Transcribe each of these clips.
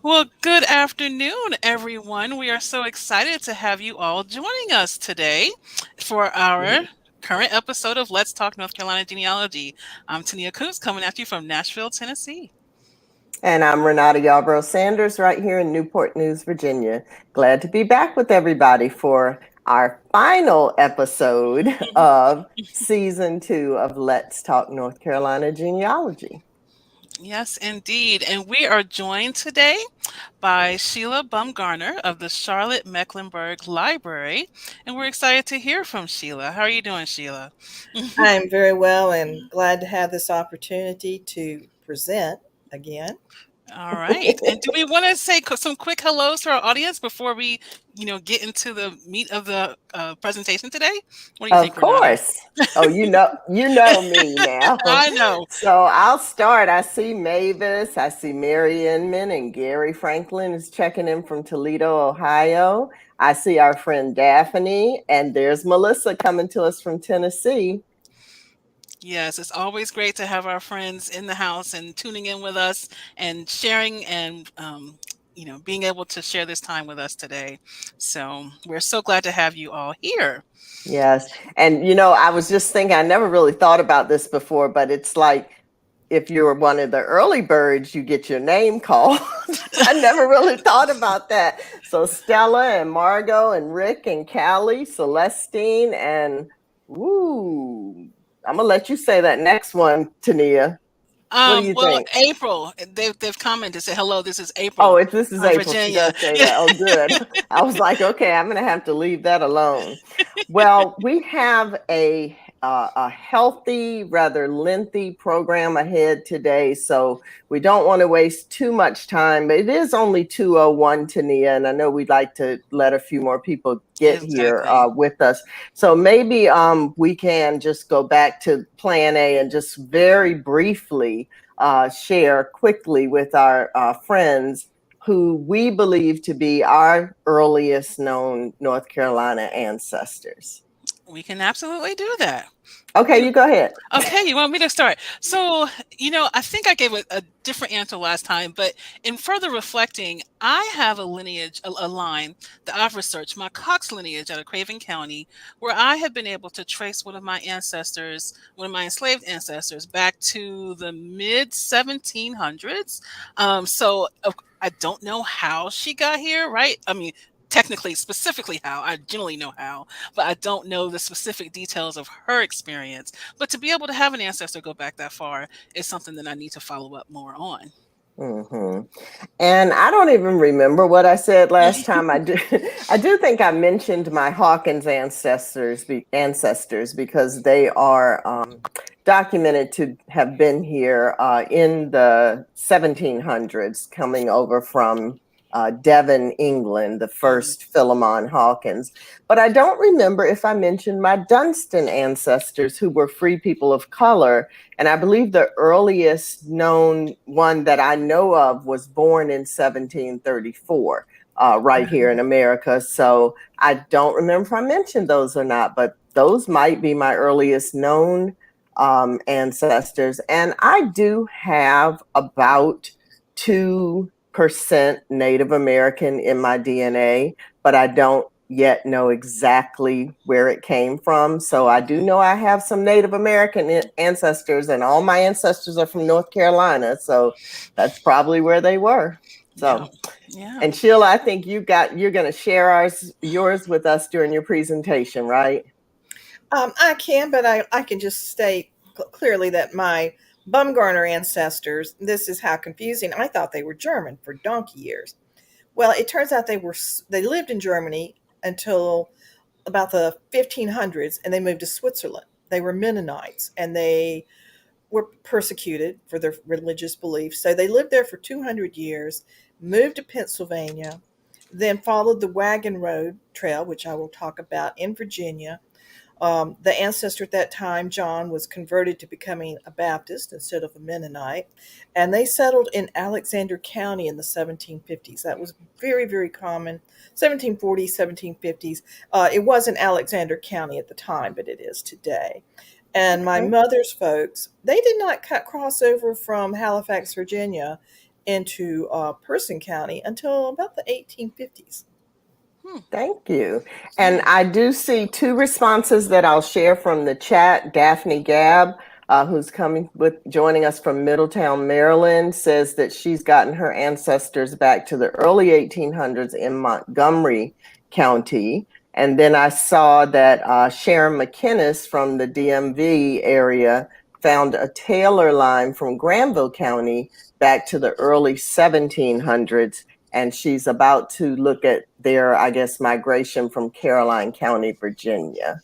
Well, good afternoon, everyone. We are so excited to have you all joining us today for our current episode of Let's Talk North Carolina Genealogy. I'm Tania Coons coming at you from Nashville, Tennessee. And I'm Renata Yarbrough Sanders right here in Newport News, Virginia. Glad to be back with everybody for our final episode of season 2 of Let's Talk North Carolina Genealogy. Yes, indeed. And we are joined today by Sheila Bumgarner of the Charlotte Mecklenburg Library. And we're excited to hear from Sheila. How are you doing, Sheila? I'm very well and glad to have this opportunity to present again. All right. And do we want to say some quick hellos to our audience before we get into the meat of the presentation today? What do you Of think, Renata? course. Oh, you know me now. I know. So I'll start. I see Mavis, I see Mary Inman, and Gary Franklin is checking in from Toledo, Ohio. I see our friend Daphne, and there's Melissa coming to us from Tennessee. Yes, it's always great to have our friends in the house and tuning in with us and sharing and being able to share this time with us today. So we're so glad to have you all here. Yes. And, I was just thinking, I never really thought about this before, but it's like if you're one of the early birds, you get your name called. I never really thought about that. So Stella and Margot and Rick and Callie, Celestine, and I'm going to let you say that next one, Tania. What do you think? April, they've commented, say hello. This is April. Oh, this is April. She Virginia. does say that. Oh, good. I was like, okay, I'm going to have to leave that alone. Well, we have a healthy, rather lengthy program ahead today, so we don't want to waste too much time. But it is only 2:01, Tania, and I know we'd like to let a few more people get here with us. So maybe we can just go back to Plan A and just very briefly share quickly with our friends who we believe to be our earliest known North Carolina ancestors. We can absolutely do that. Okay, you go ahead. Okay, you want me to start? So, I think I gave a different answer last time, but in further reflecting, I have a lineage, a line that I've researched, my Cox lineage out of Craven County, where I have been able to trace one of my enslaved ancestors, back to the mid 1700s. So I don't know how she got here, right? I mean, technically, specifically how. I generally know how, but I don't know the specific details of her experience. But to be able to have an ancestor go back that far is something that I need to follow up more on. Mm-hmm. And I don't even remember what I said last time. I do think I mentioned my Hawkins ancestors because they are documented to have been here in the 1700s, coming over from Devon, England, the first Philemon Hawkins. But I don't remember if I mentioned my Dunstan ancestors, who were free people of color. And I believe the earliest known one that I know of was born in 1734, right here in America. So I don't remember if I mentioned those or not, but those might be my earliest known ancestors. And I do have about 2% Native American in my DNA, but I don't yet know exactly where it came from. So I do know I have some Native American ancestors, and all my ancestors are from North Carolina. So that's probably where they were. So, yeah. And Sheila, I think you're going to share yours with us during your presentation, right? I can, but I can just state clearly that my Bumgarner ancestors, this is how confusing. I thought they were German for donkey years. Well, it turns out they lived in Germany until about the 1500s, and they moved to Switzerland. They were Mennonites, and they were persecuted for their religious beliefs. So they lived there for 200 years, moved to Pennsylvania, then followed the Wagon Road Trail, which I will talk about, in Virginia. The ancestor at that time, John, was converted to becoming a Baptist instead of a Mennonite, and they settled in Alexander County in the 1750s. That was very, very common, 1740s, 1750s. It wasn't Alexander County at the time, but it is today. And my mother's folks, they did not cross over from Halifax, Virginia into Person County until about the 1850s. Thank you. And I do see two responses that I'll share from the chat. Daphne Gabb, who's joining us from Middletown, Maryland, says that she's gotten her ancestors back to the early 1800s in Montgomery County. And then I saw that Sharon McInnes from the DMV area found a Taylor line from Granville County back to the early 1700s. And she's about to look at their, I guess, migration from Caroline County, Virginia.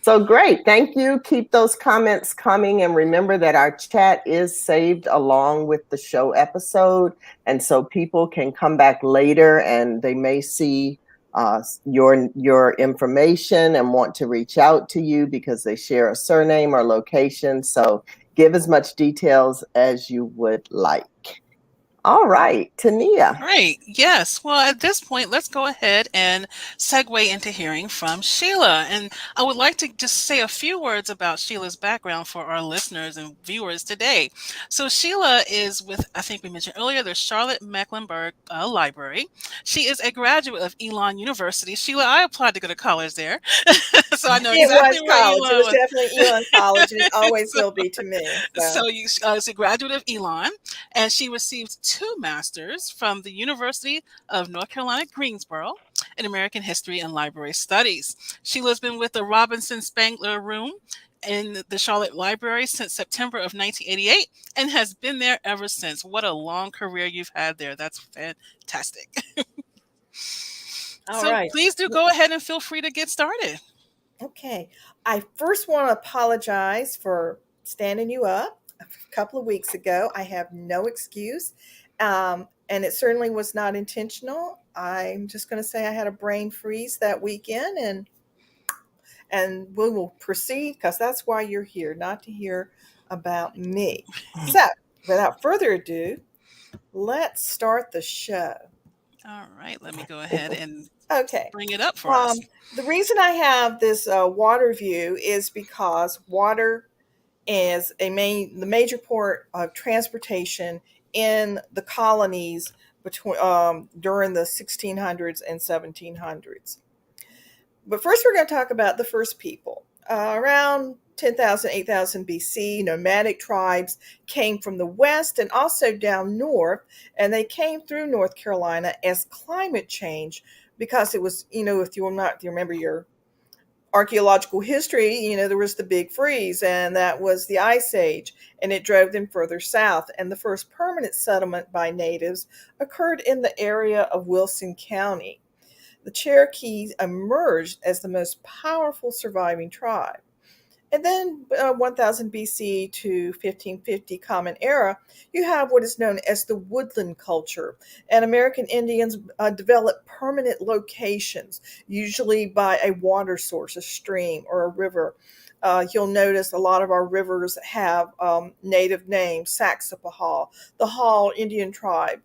So great. Thank you. Keep those comments coming. And remember that our chat is saved along with the show episode. And so people can come back later and they may see your information and want to reach out to you because they share a surname or location. So give as much details as you would like. All right, Tania. Right. Yes. Well, at this point, let's go ahead and segue into hearing from Sheila. And I would like to just say a few words about Sheila's background for our listeners and viewers today. So Sheila is with, I think we mentioned earlier, the Charlotte Mecklenburg Library. She is a graduate of Elon University. Sheila, I applied to go to college there. So I know exactly where college. Elon It was definitely Elon College, and it always will be to me. So she's a graduate of Elon, and she received 2 masters from the University of North Carolina, Greensboro in American History and Library Studies. Sheila's been with the Robinson Spangler Room in the Charlotte Library since September of 1988 and has been there ever since. What a long career you've had there. That's fantastic. All right. Please do go ahead and feel free to get started. Okay. I first want to apologize for standing you up a couple of weeks ago. I have no excuse. And it certainly was not intentional. I'm just going to say I had a brain freeze that weekend, and we will proceed because that's why you're here, not to hear about me. So, without further ado, let's start the show. All right, let me go ahead and bring it up for us. The reason I have this water view is because water is the major port of transportation in the colonies during the 1600s and 1700s. But first, we're going to talk about the first people. Around 10,000, 8,000 BC, nomadic tribes came from the west and also down north, and they came through North Carolina as climate change because it was, if you remember your archaeological history, there was the big freeze, and that was the Ice Age, and it drove them further south. And the first permanent settlement by natives occurred in the area of Wilson County. The Cherokees emerged as the most powerful surviving tribe. And then 1000 BC to 1550 Common Era, you have what is known as the woodland culture. And American Indians developed permanent locations, usually by a water source, a stream or a river. You'll notice a lot of our rivers have native names. Saxapahaw, the Hall Indian tribe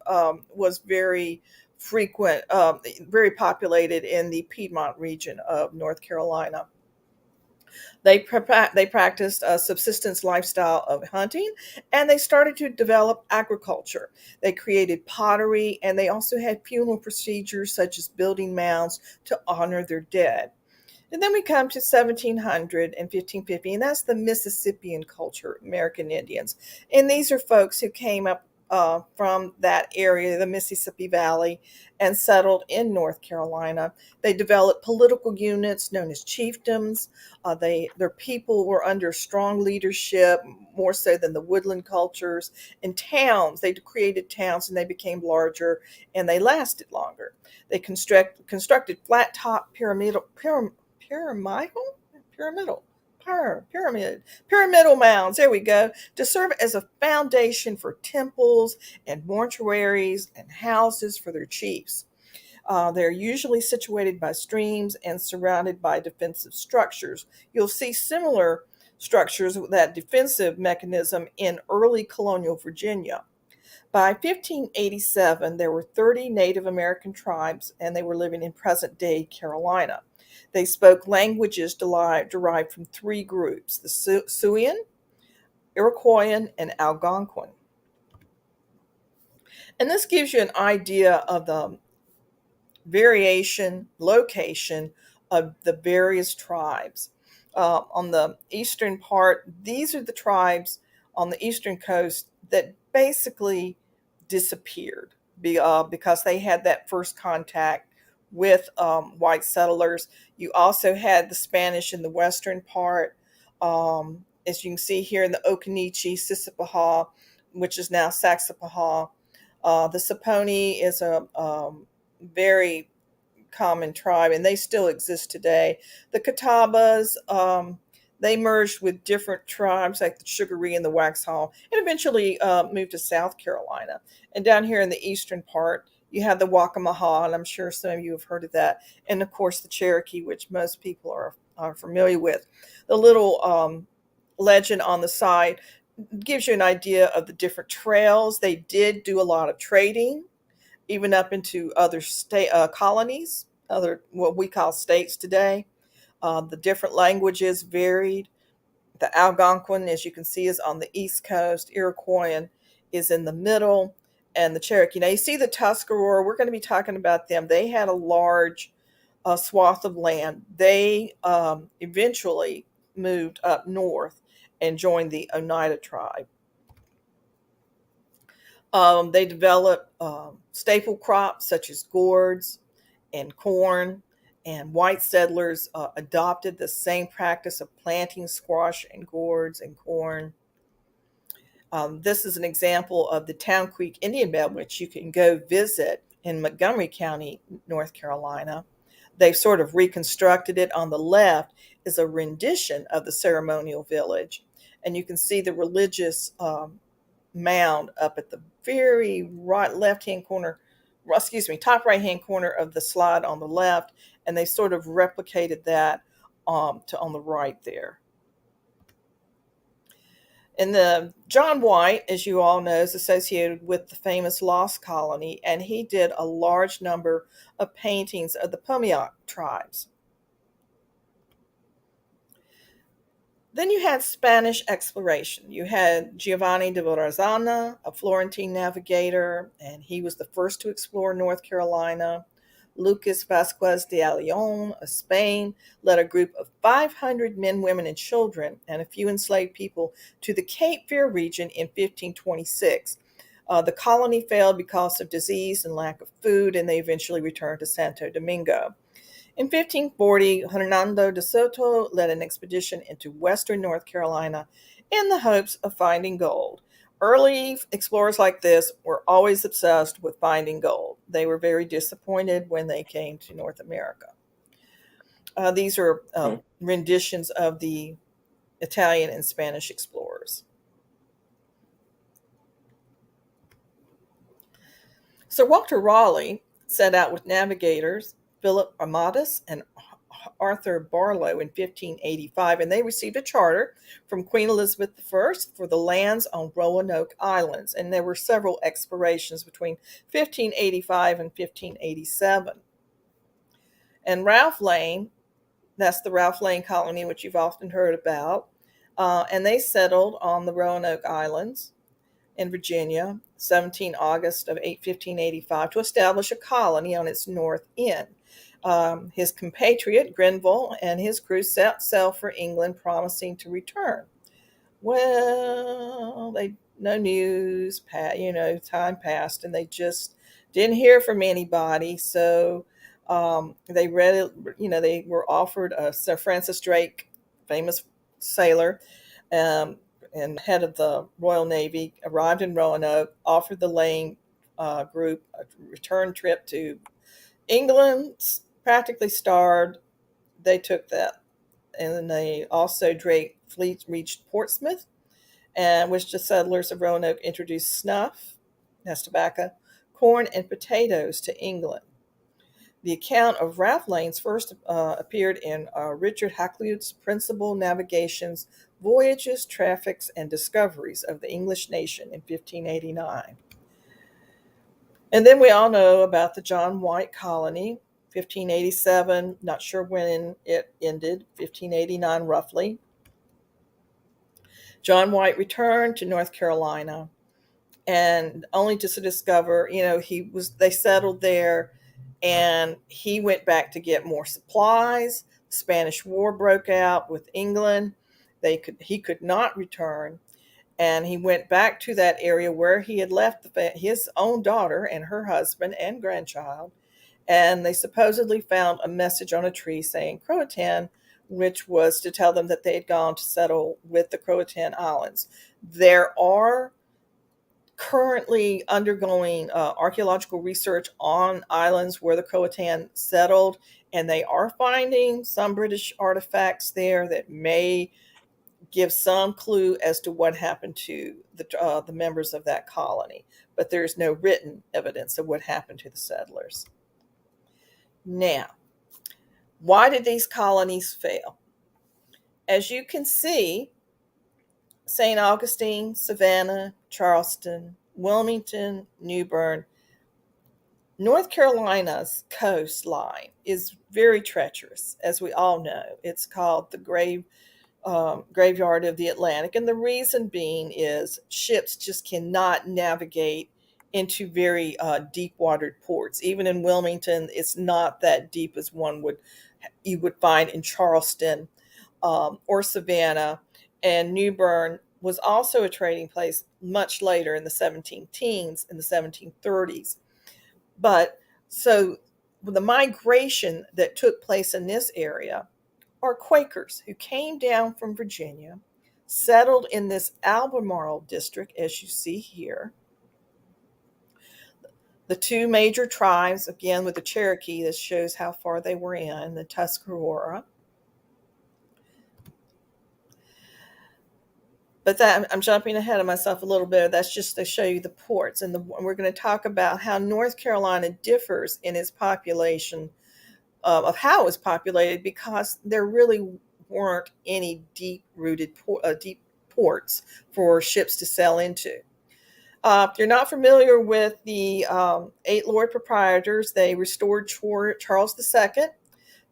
was very frequent, very populated in the Piedmont region of North Carolina. They practiced a subsistence lifestyle of hunting, and they started to develop agriculture. They created pottery, and they also had funeral procedures such as building mounds to honor their dead. And then we come to 1700 and 1550, and that's the Mississippian culture, American Indians. And these are folks who came up from that area, the Mississippi Valley, and settled in North Carolina. They developed political units known as chiefdoms. Their people were under strong leadership, more so than the woodland cultures. And towns, they created towns, and they became larger, and they lasted longer. They constructed flat-top pyramidal mounds, there we go, to serve as a foundation for temples and mortuaries and houses for their chiefs. They're usually situated by streams and surrounded by defensive structures. You'll see similar structures with that defensive mechanism in early colonial Virginia. By 1587, there were 30 Native American tribes, and they were living in present-day Carolina. They spoke languages derived from 3 groups: the Siouan, Iroquoian, and Algonquin. And this gives you an idea of the variation, location of the various tribes. On the eastern part, these are the tribes on the eastern coast that basically disappeared because they had that first contact with white settlers. You also had the Spanish in the western part. As you can see here in the Occaneechi, Sissipahaw, which is now Saxapahaw. The Saponi is a very common tribe, and they still exist today. The Catawbas, they merged with different tribes like the Sugaree and the Waxhaw, and eventually moved to South Carolina. And down here in the eastern part, you have the Waccamaw, and I'm sure some of you have heard of that. And of course, the Cherokee, which most people are familiar with. The little legend on the side gives you an idea of the different trails. They did do a lot of trading, even up into other state colonies, other what we call states today. The different languages varied. The Algonquin, as you can see, is on the east coast. Iroquoian is in the middle, and the Cherokee. Now you see the Tuscarora. We're going to be talking about them. They had a large swath of land. They eventually moved up north and joined the Oneida tribe. They developed staple crops such as gourds and corn, and white settlers adopted the same practice of planting squash and gourds and corn. This is an example of the Town Creek Indian Belt, which you can go visit in Montgomery County, North Carolina. They've sort of reconstructed it. On the left is a rendition of the ceremonial village, and you can see the religious mound up at the very right left-hand corner, top right-hand corner of the slide on the left, and they sort of replicated that to on the right there. And the John White, as you all know, is associated with the famous Lost Colony, and he did a large number of paintings of the Pumiak tribes. Then you had Spanish exploration. You had Giovanni de Verrazana, a Florentine navigator, and he was the first to explore North Carolina. Lucas Vasquez de Ayllon of Spain led a group of 500 men, women, and children, and a few enslaved people to the Cape Fear region in 1526. The colony failed because of disease and lack of food, and they eventually returned to Santo Domingo. In 1540, Hernando de Soto led an expedition into western North Carolina in the hopes of finding gold. Early explorers like this were always obsessed with finding gold. They were very disappointed when they came to North America. These are renditions of the Italian and Spanish explorers. Sir Walter Raleigh set out with navigators Philip Amatus and Arthur Barlow in 1585, and they received a charter from Queen Elizabeth I for the lands on Roanoke Islands, and there were several explorations between 1585 and 1587. And Ralph Lane, that's the Ralph Lane colony, which you've often heard about, and they settled on the Roanoke Islands in Virginia, 17 August of 1585, to establish a colony on its north end. His compatriot Grenville and his crew set sail for England, promising to return. Well, no news. Time passed, and they just didn't hear from anybody. So they were offered Sir Francis Drake, famous sailor, and head of the Royal Navy, arrived in Roanoke, offered the Lane group a return trip to England. Practically starved. They took that. And then they also, Drake fleet reached Portsmouth, and which the settlers of Roanoke introduced snuff, that's tobacco, corn, and potatoes to England. The account of Ralph Lane's first appeared in Richard Hakluyt's Principal Navigations, Voyages, Traffics, and Discoveries of the English Nation in 1589. And then we all know about the John White Colony, 1587, not sure when it ended, 1589 roughly. John White returned to North Carolina, and only to discover, they settled there, and he went back to get more supplies. The Spanish War broke out with England. He could not return, and he went back to that area where he had left his own daughter and her husband and grandchild. And they supposedly found a message on a tree saying Croatan, which was to tell them that they had gone to settle with the Croatan Islands. There are currently undergoing archaeological research on islands where the Croatan settled, and they are finding some British artifacts there that may give some clue as to what happened to the members of that colony. But there's no written evidence of what happened to the settlers. Now, why did these colonies fail? As you can see, St. Augustine, Savannah, Charleston, Wilmington, New Bern, North Carolina's coastline is very treacherous, as we all know. It's called the graveyard of the Atlantic, and the reason being is ships just cannot navigate into very deep watered ports. Even in Wilmington, it's not that deep as you would find in Charleston or Savannah. And New Bern was also a trading place much later in the 17 teens, in the 1730s. But so the migration that took place in this area are Quakers who came down from Virginia, settled in this Albemarle district, as you see here. The two major tribes, again with the Cherokee, this shows how far they were in, the Tuscarora. But I'm jumping ahead of myself a little bit. That's just to show you the ports. And we're going to talk about how North Carolina differs in its population, of how it's populated, because there really weren't any deep-rooted deep ports for ships to sail into. If you're not familiar with the 8 Lord Proprietors, they restored Charles II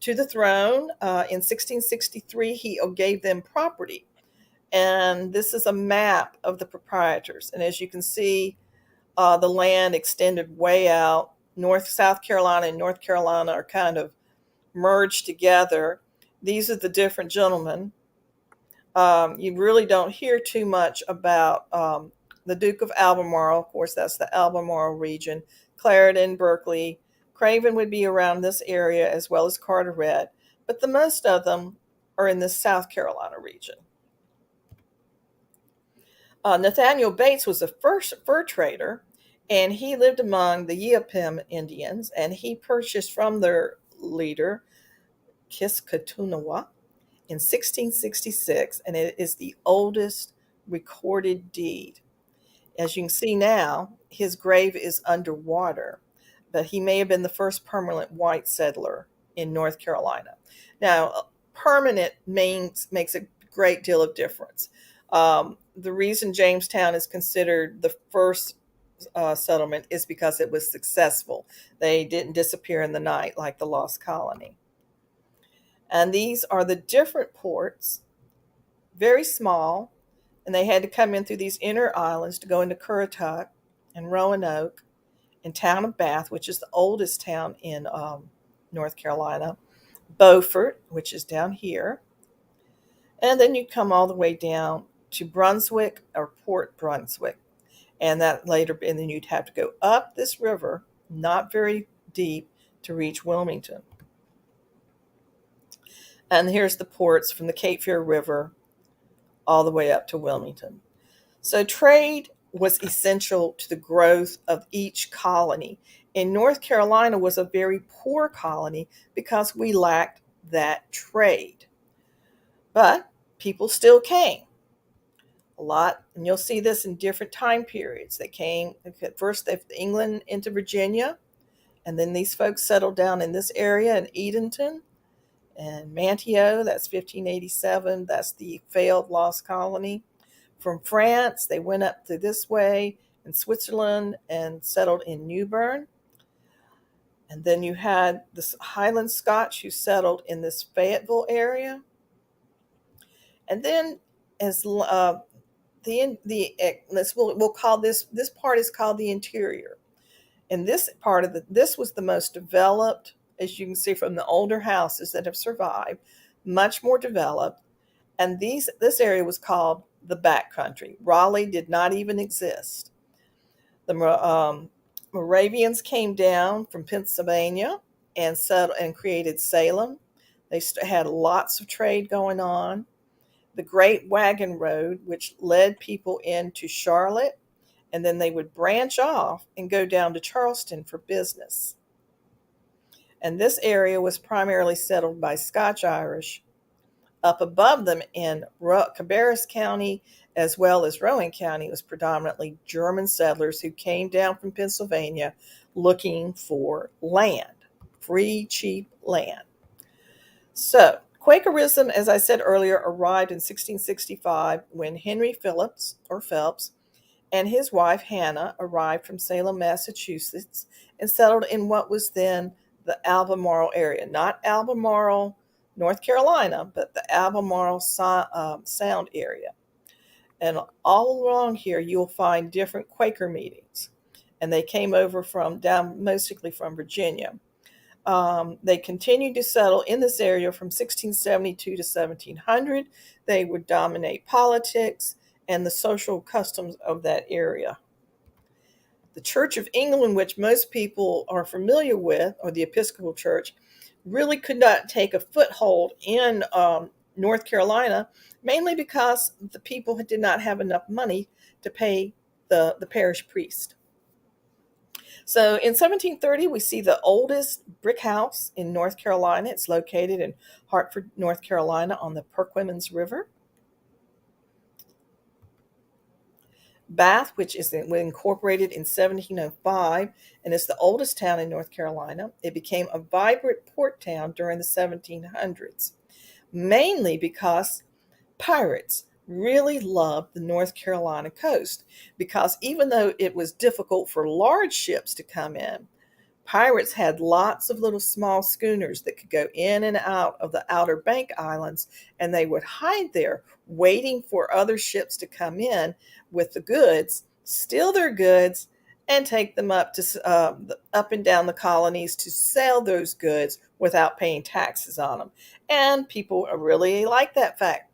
to the throne. In 1663, he gave them property. And this is a map of the proprietors. And as you can see, the land extended way out. South Carolina and North Carolina are kind of merged together. These are the different gentlemen. You really don't hear too much about the Duke of Albemarle. Of course, that's the Albemarle region. Clarendon, Berkeley. Craven would be around this area, as well as Carteret. But the most of them are in the South Carolina region. Nathaniel Bates was the first fur trader, and he lived among the Shelia Indians, and he purchased from their leader, Kiskatunawa, in 1666, and it is the oldest recorded deed. As you can see now, his grave is underwater, but he may have been the first permanent white settler in North Carolina. Now, permanent makes a great deal of difference. The reason Jamestown is considered the first settlement is because it was successful. They didn't disappear in the night like the Lost Colony. And these are the different ports, very small, and they had to come in through these inner islands to go into Currituck and Roanoke and town of Bath, which is the oldest town in North Carolina, Beaufort, which is down here, and then you come all the way down to Brunswick or Port Brunswick, and then you'd have to go up this river, not very deep, to reach Wilmington. And here's the ports from the Cape Fear River all the way up to Wilmington. So trade was essential to the growth of each colony. And North Carolina was a very poor colony because we lacked that trade. But people still came. A lot, and you'll see this in different time periods. They came at first, England into Virginia, and then these folks settled down in this area in Edenton and Manteo. That's 1587. That's the failed Lost Colony. From France, they went up through this way in Switzerland and settled in New Bern. And then you had the Highland Scotch who settled in this Fayetteville area. And then as we'll call this part is called the interior. And this was the most developed, as you can see from the older houses that have survived, much more developed. And this area was called the back country. Raleigh did not even exist. The Moravians came down from Pennsylvania and settled and created Salem. They had lots of trade going on. The Great Wagon Road, which led people into Charlotte, and then they would branch off and go down to Charleston for business. And this area was primarily settled by Scotch Irish. Up above them in Cabarrus County, as well as Rowan County, was predominantly German settlers who came down from Pennsylvania looking for land, free, cheap land. So, Quakerism, as I said earlier, arrived in 1665 when Henry Phelps and his wife Hannah arrived from Salem, Massachusetts, and settled in what was then the Albemarle area. Not Albemarle, North Carolina, but the Albemarle Sound area. And all along here, you'll find different Quaker meetings. And they came over mostly from Virginia. They continued to settle in this area from 1672 to 1700. They would dominate politics and the social customs of that area. The Church of England, which most people are familiar with, or the Episcopal Church, really could not take a foothold in North Carolina, mainly because the people did not have enough money to pay the parish priest. So in 1730, we see the oldest brick house in North Carolina. It's located in Hartford, North Carolina, on the Perquimans River. Bath, which is incorporated in 1705 and is the oldest town in North Carolina. It became a vibrant port town during the 1700s, mainly because pirates really loved the North Carolina coast, because even though it was difficult for large ships to come in, pirates had lots of little small schooners that could go in and out of the Outer Bank Islands, and they would hide there waiting for other ships to come in with the goods, steal their goods, and take them up and down the colonies to sell those goods without paying taxes on them. And people really liked that fact,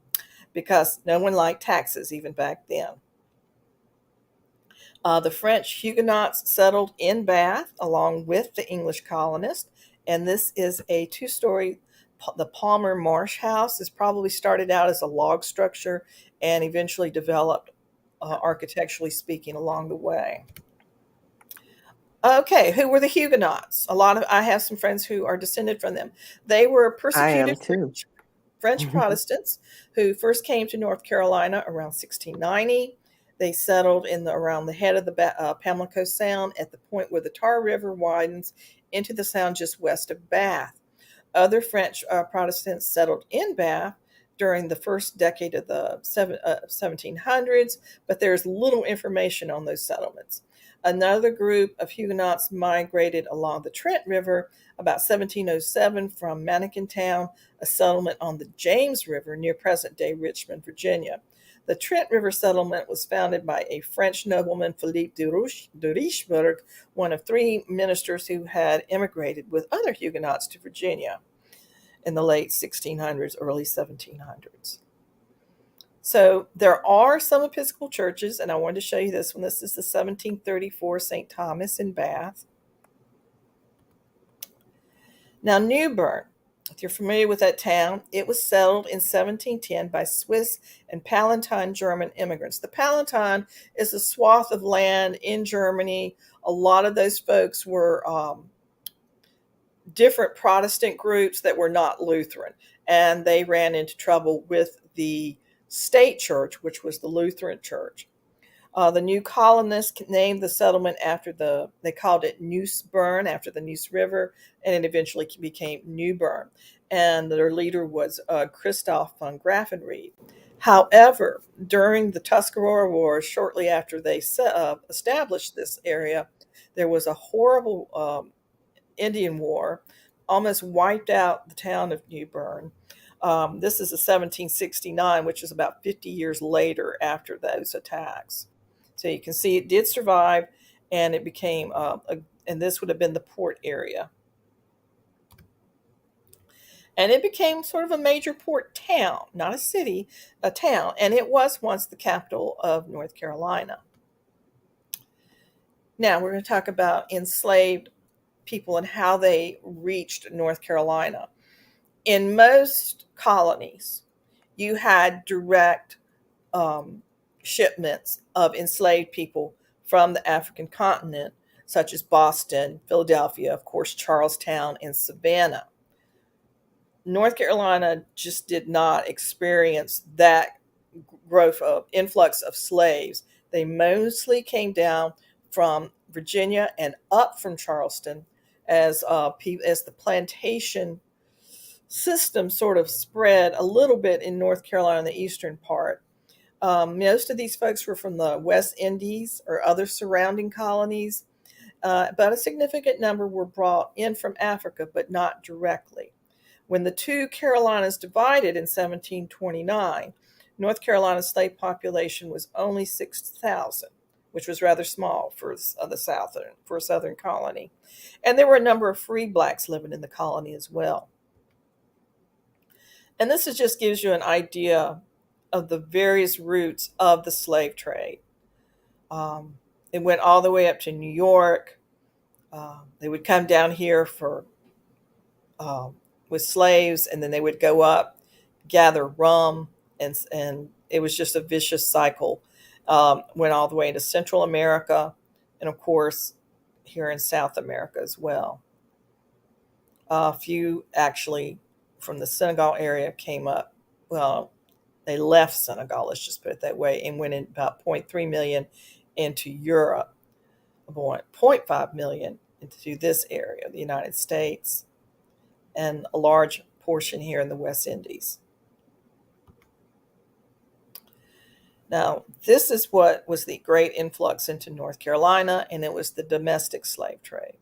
because no one liked taxes even back then. The French Huguenots settled in Bath along with the English colonists, and this is a two-story. The Palmer Marsh House is probably started out as a log structure and eventually developed architecturally speaking along the way. Okay, who were the Huguenots? I have some friends who are descended from them. They were persecuted French Protestants who first came to North Carolina around 1690. They settled around the head of the Pamlico Sound at the point where the Tar River widens into the sound just west of Bath. Other French Protestants settled in Bath during the first decade of the 1700s, but there's little information on those settlements. Another group of Huguenots migrated along the Trent River about 1707 from Manikintown, a settlement on the James River near present-day Richmond, Virginia. The Trent River settlement was founded by a French nobleman, Philippe de Richebourg, one of three ministers who had immigrated with other Huguenots to Virginia in the late 1600s, early 1700s. So there are some Episcopal churches, and I wanted to show you this one. This is the 1734 St. Thomas in Bath. Now, New Bern, if you're familiar with that town, it was settled in 1710 by Swiss and Palatine German immigrants. The Palatine is a swath of land in Germany. A lot of those folks were different Protestant groups that were not Lutheran, and they ran into trouble with the state church, which was the Lutheran church. The new colonists named the settlement they called it Neuse Bern, after the Neuse River, and it eventually became New Bern. And their leader was Christoph von Graffenried. However, during the Tuscarora Wars, shortly after they established this area, there was a horrible Indian war, almost wiped out the town of New Bern. This is a 1769, which is about 50 years later after those attacks. So you can see it did survive, and it became, and this would have been the port area. And it became sort of a major port town, not a city, a town. And it was once the capital of North Carolina. Now we're going to talk about enslaved people and how they reached North Carolina. In most colonies, you had direct shipments of enslaved people from the African continent, such as Boston, Philadelphia, of course, Charlestown, and Savannah. North Carolina just did not experience that growth of influx of slaves. They mostly came down from Virginia and up from Charleston as the plantation system sort of spread a little bit in North Carolina, the eastern part. Most of these folks were from the West Indies or other surrounding colonies, but a significant number were brought in from Africa, but not directly. When the two Carolinas divided in 1729, North Carolina's slave population was only 6,000, which was rather small for a southern colony. And there were a number of free blacks living in the colony as well. And this just gives you an idea of the various routes of the slave trade. It went all the way up to New York. They would come down here for with slaves, and then they would go up, gather rum, and it was just a vicious cycle. Went all the way into Central America, and of course, here in South America as well. A few actually from the Senegal area came up. Well, they left Senegal, let's just put it that way, and went in about 0.3 million into Europe, 0.5 million into this area, the United States, and a large portion here in the West Indies. Now, this is what was the great influx into North Carolina, and it was the domestic slave trade.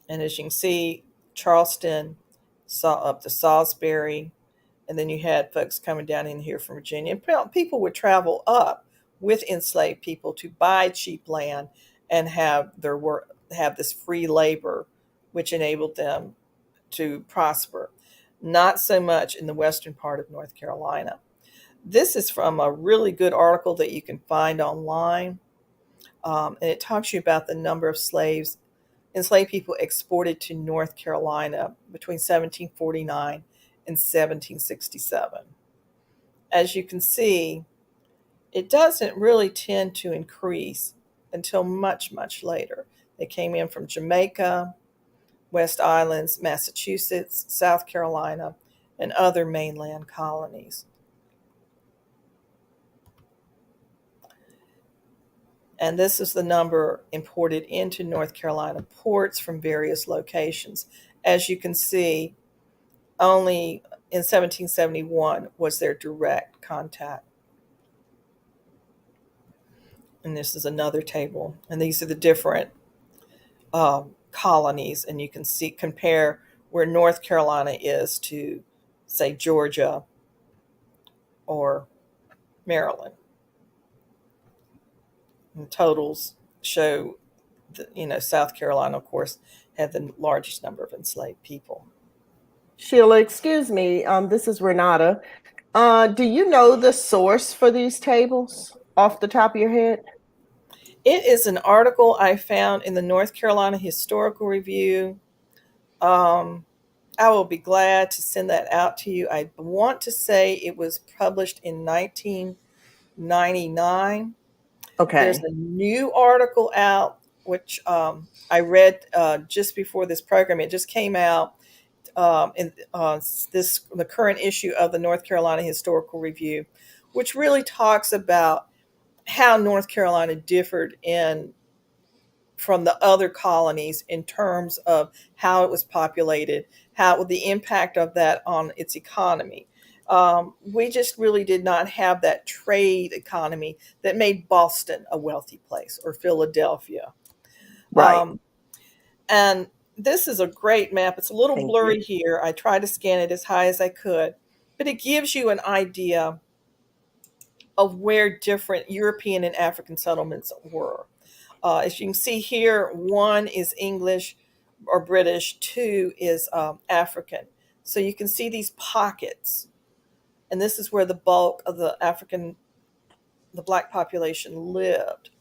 And as you can see, Charleston saw up to Salisbury, and then you had folks coming down in here from Virginia. And people would travel up with enslaved people to buy cheap land and have this free labor, which enabled them to prosper. Not so much in the western part of North Carolina. This is from a really good article that you can find online. And it talks to you about the number of enslaved people exported to North Carolina between 1749 and 1767. As you can see, it doesn't really tend to increase until much, much later. They came in from Jamaica, West Islands, Massachusetts, South Carolina, and other mainland colonies. And this is the number imported into North Carolina ports from various locations. As you can see, only in 1771 was there direct contact. And this is another table. And these are the different colonies. And you can compare where North Carolina is to, say, Georgia or Maryland. And totals show that, South Carolina, of course, had the largest number of enslaved people. Sheila, excuse me. This is Renata. Do you know the source for these tables off the top of your head? It is an article I found in the North Carolina Historical Review. I will be glad to send that out to you. I want to say it was published in 1999. Okay. There's a new article out, which I read just before this program. It just came out in the current issue of the North Carolina Historical Review, which really talks about how North Carolina differed from the other colonies in terms of how it was populated, the impact of that on its economy. We just really did not have that trade economy that made Boston a wealthy place or Philadelphia. Right. And this is a great map. It's a little Thank blurry you. here. I tried to scan it as high as I could, but it gives you an idea of where different European and African settlements were. As you can see here, one is English or British, two is African. So you can see these pockets, and this is where the bulk of the black population lived.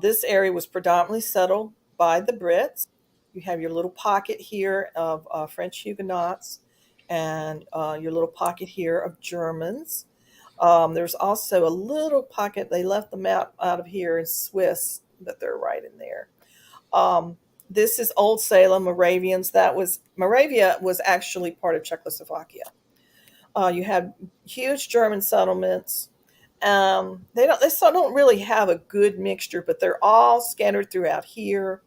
This area was predominantly settled by the Brits. You have your little pocket here of French Huguenots and your little pocket here of Germans. There's also a little pocket, they left the map out of here in Swiss, but they're right in there. This is Old Salem, Moravians. Moravia was actually part of Czechoslovakia. You have huge German settlements. They still don't really have a good mixture, but they're all scattered throughout here.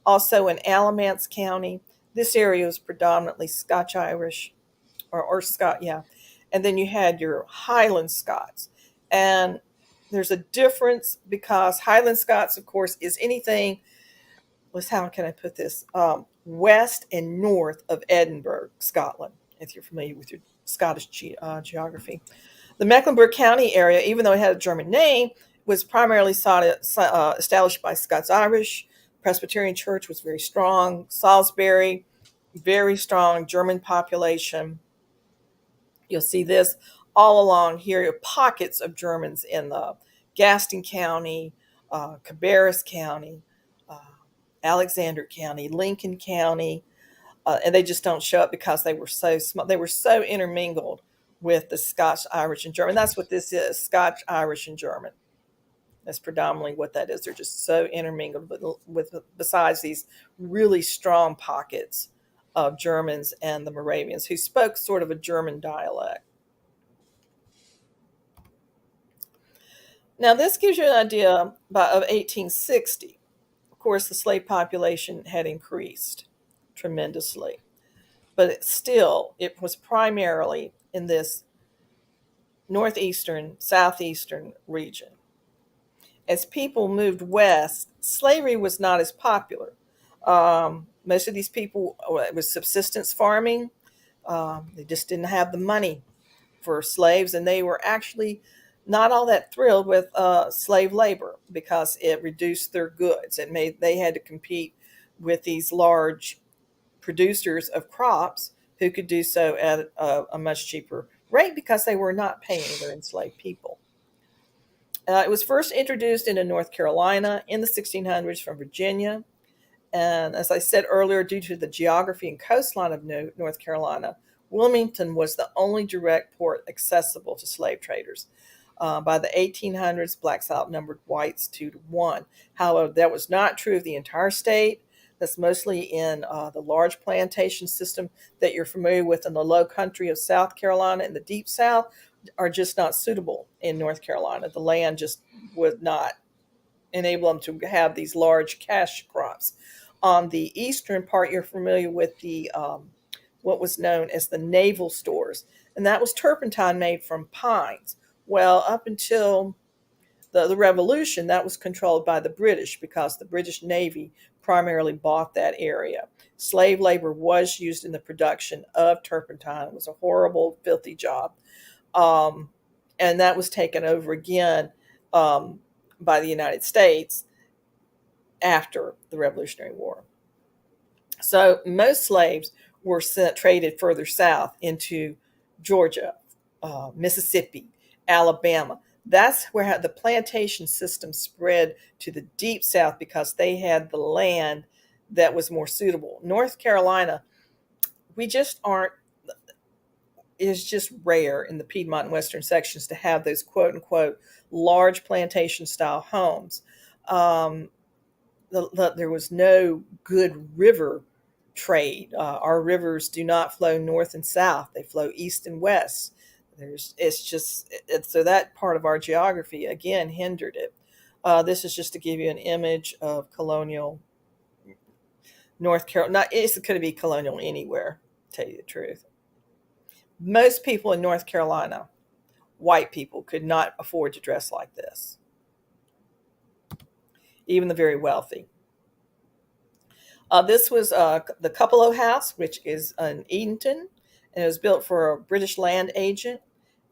Also in Alamance County, this area was predominantly Scotch Irish or Scott, yeah. And then you had your Highland Scots. And there's a difference because Highland Scots, of course, is anything, how can I put this? West and north of Edinburgh, Scotland, if you're familiar with your Scottish geography. The Mecklenburg County area, even though it had a German name, was primarily established by Scots-Irish. Presbyterian Church was very strong. Salisbury, very strong German population. You'll see this all along here, pockets of Germans in the Gaston County, Cabarrus County, Alexander County, Lincoln County, and they just don't show up because they were so small. They were so intermingled with the Scotch, Irish, and German. That's what this is, Scotch, Irish, and German. That's predominantly what that is. They're just so intermingled with besides these really strong pockets of Germans and the Moravians who spoke sort of a German dialect. Now this gives you an idea of 1860. Of course, the slave population had increased tremendously, but it was primarily in this northeastern, southeastern region. As people moved west, slavery was not as popular. Most of these people, it was subsistence farming. They just didn't have the money for slaves, and they were actually not all that thrilled with slave labor because it reduced their goods. They had to compete with these large producers of crops who could do so at a much cheaper rate because they were not paying their enslaved people. It was first introduced into North Carolina in the 1600s from Virginia. And as I said earlier, due to the geography and coastline of North Carolina, Wilmington was the only direct port accessible to slave traders. By the 1800s, blacks outnumbered whites 2-1. However, that was not true of the entire state. That's mostly in the large plantation system that you're familiar with in the low country of South Carolina and the deep South are just not suitable in North Carolina. The land just would not enable them to have these large cash crops. On the eastern part, you're familiar with the what was known as the naval stores, and that was turpentine made from pines. Well, up until the Revolution, that was controlled by the British because the British Navy primarily bought that area. Slave labor was used in the production of turpentine. It was a horrible, filthy job. And that was taken over again by the United States after the Revolutionary War. So most slaves were traded further south into Georgia, Mississippi, Alabama. That's where the plantation system spread to the deep South because they had the land that was more suitable. North Carolina, we just aren't, is just rare in the Piedmont and Western sections to have those quote unquote large plantation style homes. There was no good river trade. Our rivers do not flow north and south. They flow east and west. So that part of our geography, again, hindered it. This is just to give you an image of colonial North Carolina. It's going to be colonial anywhere, to tell you the truth. Most people in North Carolina, white people, could not afford to dress like this. Even the very wealthy. This was the Cupola House, which is in Edenton, and it was built for a British land agent,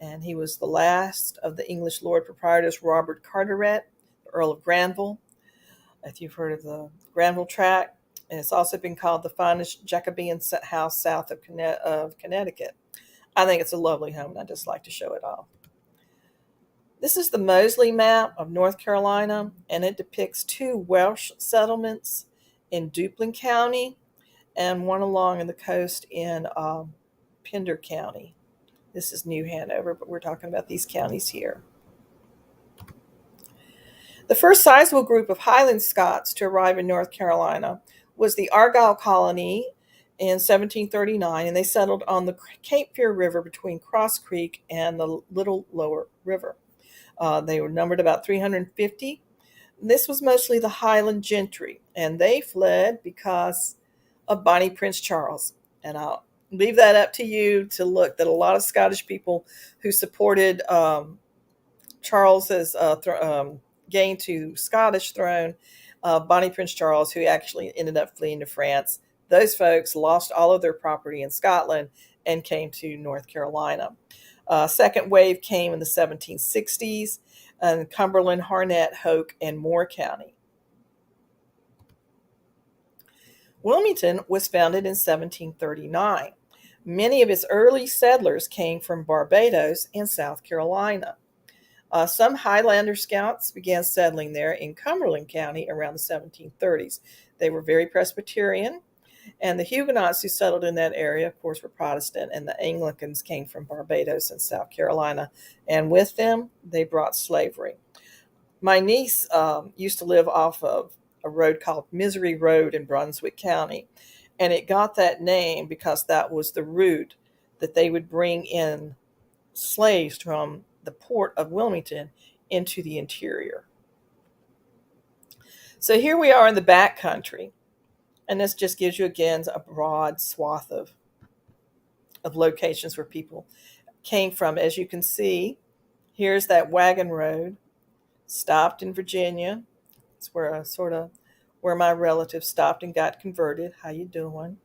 and he was the last of the English Lord Proprietors Robert Carteret, the Earl of Granville, if you've heard of the Granville Tract. And it's also been called the finest Jacobean house south of Connecticut. I think it's a lovely home, and I just like to show it off. This is the Moseley Map of North Carolina, and it depicts 2 Welsh settlements in Duplin County and one along the coast in Pender County. This is New Hanover, but we're talking about these counties here. The first sizable group of Highland Scots to arrive in North Carolina was the Argyle Colony in 1739, and they settled on the Cape Fear River between Cross Creek and the Little Lower River. They were numbered about 350. This was mostly the Highland gentry, and they fled because of Bonnie Prince Charles. And I'll leave that up to you to look, that a lot of Scottish people who supported Charles's gain to Scottish throne, Bonnie Prince Charles, who actually ended up fleeing to France, those folks lost all of their property in Scotland and came to North Carolina. Second wave came in the 1760s in Cumberland, Harnett, Hoke, and Moore County. Wilmington was founded in 1739. Many of its early settlers came from Barbados and South Carolina. Some Highlander Scouts began settling there in Cumberland County around the 1730s. They were very Presbyterian, and the Huguenots who settled in that area, of course, were Protestant, and the Anglicans came from Barbados and South Carolina, and with them, they brought slavery. My niece used to live off of a road called Misery Road in Brunswick County, and it got that name because that was the route that they would bring in slaves from the port of Wilmington into the interior. So here we are in the back country, and this just gives you again a broad swath of locations where people came from. As you can see, here's that wagon road, stopped in Virginia. It's where my relatives stopped and got converted. How you doing?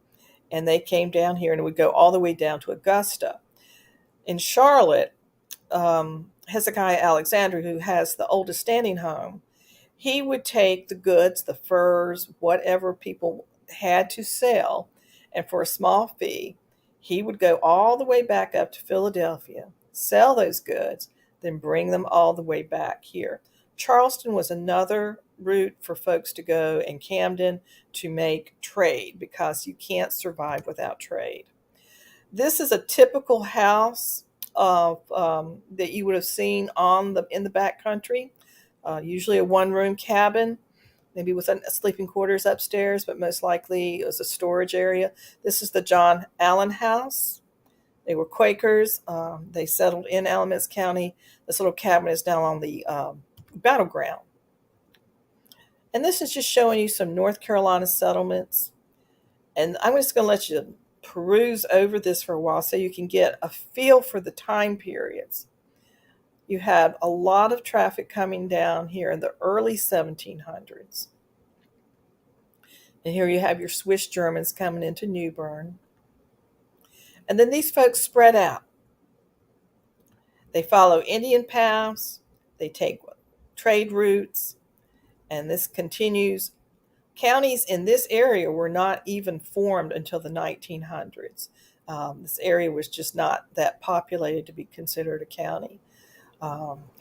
And they came down here, and it would go all the way down to Augusta. In Charlotte, Hezekiah Alexander, who has the oldest standing home, he would take the goods, the furs, whatever people had to sell, and for a small fee, he would go all the way back up to Philadelphia, sell those goods, then bring them all the way back here. Charleston was another route for folks to go, and Camden to make trade, because you can't survive without trade. This is a typical house of that you would have seen in the back country, usually a one-room cabin, maybe with sleeping quarters upstairs, but most likely it was a storage area. This is the John Allen House. They were Quakers. They settled in Alamance County. This little cabin is now on the Battleground. And this is just showing you some North Carolina settlements. And I'm just going to let you peruse over this for a while so you can get a feel for the time periods. You had a lot of traffic coming down here in the early 1700s. And here you have your Swiss Germans coming into New Bern. And then these folks spread out. They follow Indian paths. They take trade routes. And this continues. Counties in this area were not even formed until the 1900s. This area was just not that populated to be considered a county.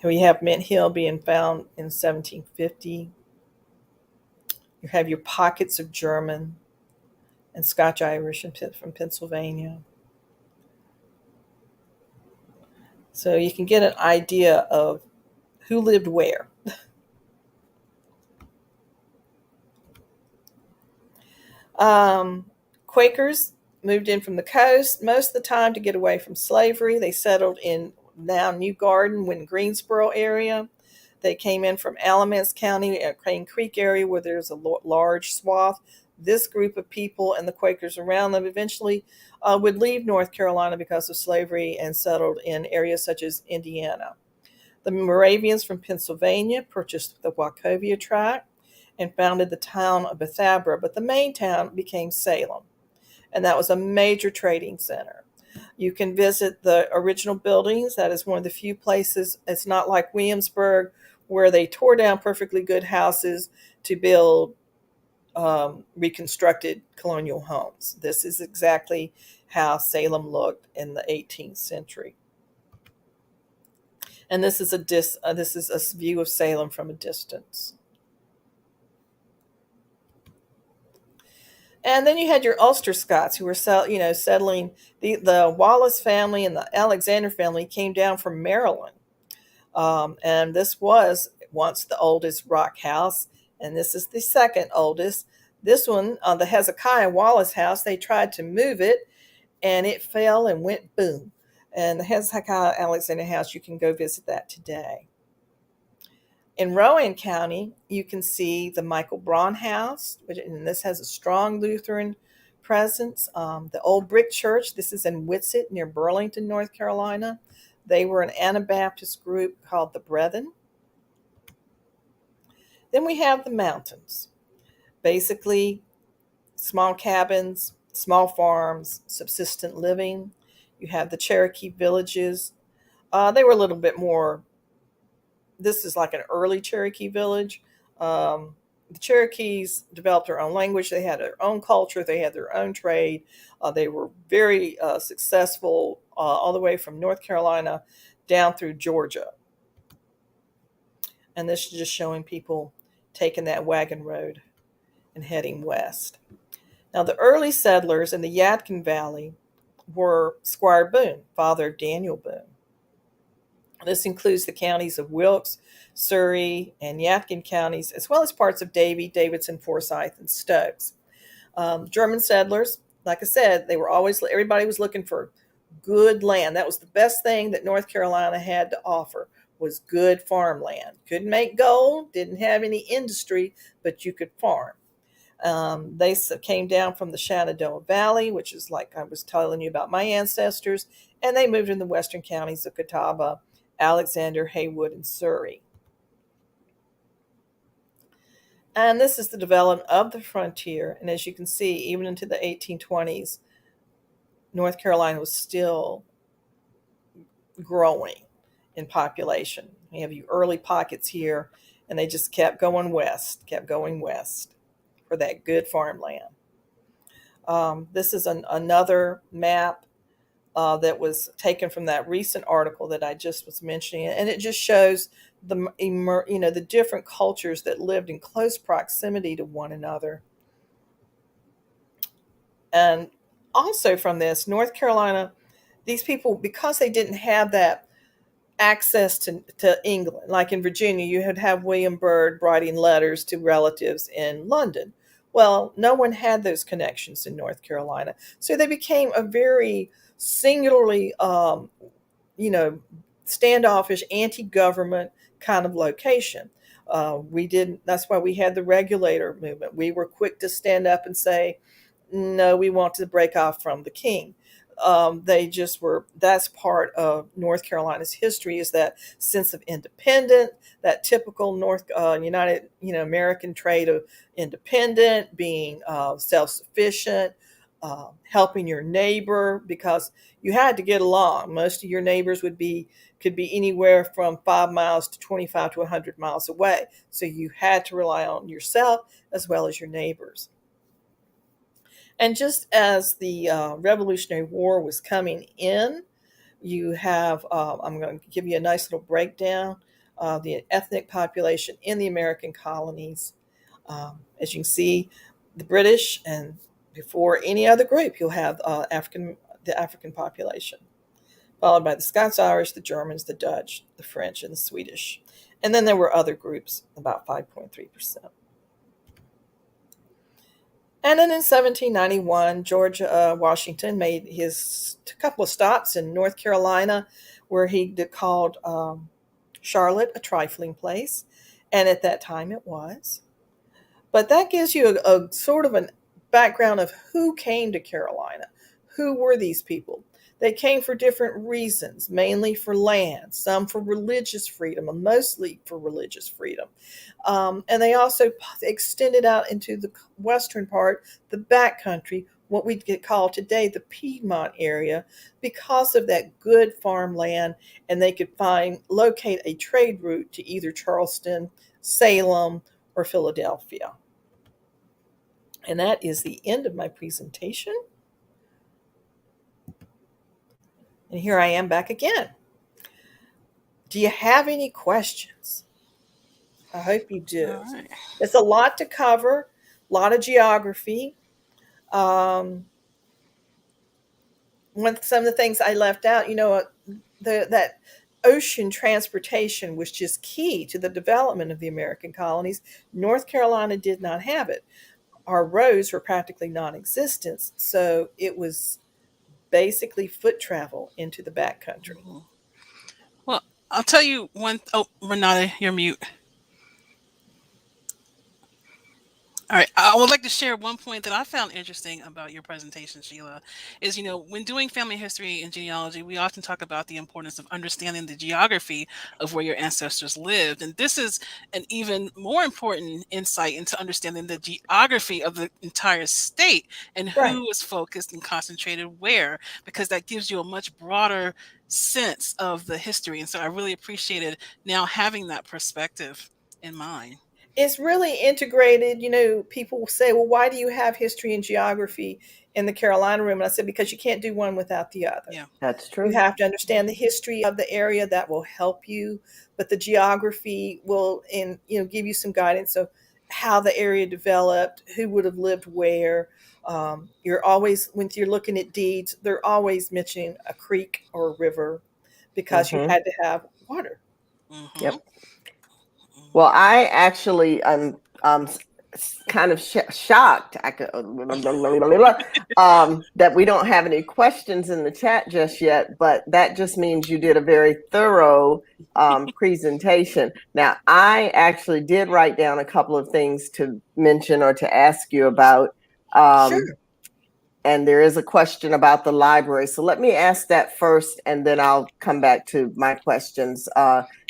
We have Mint Hill being found in 1750. You have your pockets of German and Scotch-Irish from Pennsylvania. So you can get an idea of who lived where. Quakers moved in from the coast most of the time to get away from slavery. They settled in now New Garden, in Greensboro area. They came in from Alamance County, Crane Creek area, where there's a large swath. This group of people and the Quakers around them eventually would leave North Carolina because of slavery and settled in areas such as Indiana. The Moravians from Pennsylvania purchased the Wachovia tract, and founded the town of Bethabara, but the main town became Salem, and that was a major trading center. You can visit the original buildings. That is one of the few places. It's not like Williamsburg, where they tore down perfectly good houses to build reconstructed colonial homes. This is exactly how Salem looked in the 18th century. And this is a view of Salem from a distance. And then you had your Ulster Scots who were settling. The Wallace family and the Alexander family came down from Maryland. And this was once the oldest rock house, and this is the second oldest. This one, the Hezekiah Wallace house, they tried to move it, and it fell and went boom. And the Hezekiah Alexander house, you can go visit that today. In Rowan County, you can see the Michael Braun House, and this has a strong Lutheran presence. The Old Brick Church, this is in Whitsett near Burlington, North Carolina. They were an Anabaptist group called the Brethren. Then we have the mountains. Basically, small cabins, small farms, subsistent living. You have the Cherokee villages. They were a little bit more, this is like an early Cherokee village. The Cherokees developed their own language. They had their own culture. They had their own trade. They were very successful all the way from North Carolina down through Georgia. And this is just showing people taking that wagon road and heading west. Now, the early settlers in the Yadkin Valley were Squire Boone, father of Daniel Boone. This includes the counties of Wilkes, Surrey, and Yadkin counties, as well as parts of Davie, Davidson, Forsyth, and Stokes. German settlers, like I said, everybody was looking for good land. That was the best thing that North Carolina had to offer, was good farmland. Couldn't make gold, didn't have any industry, but you could farm. They came down from the Shenandoah Valley, which is like I was telling you about my ancestors, and they moved in the western counties of Catawba, Alexander, Haywood, and Surrey. And this is the development of the frontier. And as you can see, even into the 1820s, North Carolina was still growing in population. You have your early pockets here, and they just kept going west for that good farmland. This is another map that was taken from that recent article that I just was mentioning, and it just shows the different cultures that lived in close proximity to one another. And also from this, North Carolina, these people, because they didn't have that access to England, like in Virginia, you would have William Byrd writing letters to relatives in London. Well, no one had those connections in North Carolina. So they became a very singularly, standoffish, anti-government kind of location. That's why we had the regulator movement. We were quick to stand up and say, no, we want to break off from the king. That's part of North Carolina's history, is that sense of independence, that typical United, American trait of independent, being self-sufficient, helping your neighbor, because you had to get along. Most of your neighbors could be anywhere from 5 miles to 25 to 100 miles away. So you had to rely on yourself as well as your neighbors. And just as the Revolutionary War was coming in, you have, I'm going to give you a nice little breakdown of the ethnic population in the American colonies. As you can see, the British, and before any other group, you'll have the African population, followed by the Scots, Irish, the Germans, the Dutch, the French, and the Swedish. And then there were other groups, about 5.3%. And then in 1791, George Washington made his couple of stops in North Carolina, where he called Charlotte a trifling place. And at that time it was. But that gives you a sort of a background of who came to Carolina. Who were these people? They came for different reasons, mainly for land, some for religious freedom, and mostly for religious freedom. And they also extended out into the western part, the backcountry, what we could call today the Piedmont area, because of that good farmland, and they could locate a trade route to either Charleston, Salem, or Philadelphia. And that is the end of my presentation. And here I am back again. Do you have any questions? I hope you do. All right. It's a lot to cover, a lot of geography. Some of the things I left out, that ocean transportation was just key to the development of the American colonies. North Carolina did not have it. Our roads were practically non-existent, so it was basically foot travel into the backcountry. Well, I'll tell you one. Oh, Renata, you're mute. All right. I would like to share one point that I found interesting about your presentation, Sheila, is, when doing family history and genealogy, we often talk about the importance of understanding the geography of where your ancestors lived. And this is an even more important insight into understanding the geography of the entire state and who Right. is focused and concentrated where, because that gives you a much broader sense of the history. And so I really appreciated now having that perspective in mind. It's really integrated. People will say, well, why do you have history and geography in the Carolina room? And I said, because you can't do one without the other. Yeah. That's You true. have to understand the history of the area. That will help you, but the geography will give you some guidance of how the area developed, who would have lived where. You're always, when you're looking at deeds, they're always mentioning a creek or a river because you had to have water. Mhm. Yep. Well, I actually kind of shocked that we don't have any questions in the chat just yet, but that just means you did a very thorough presentation. Now, I actually did write down a couple of things to mention or to ask you about. Sure. And there is a question about the library. So let me ask that first, and then I'll come back to my questions.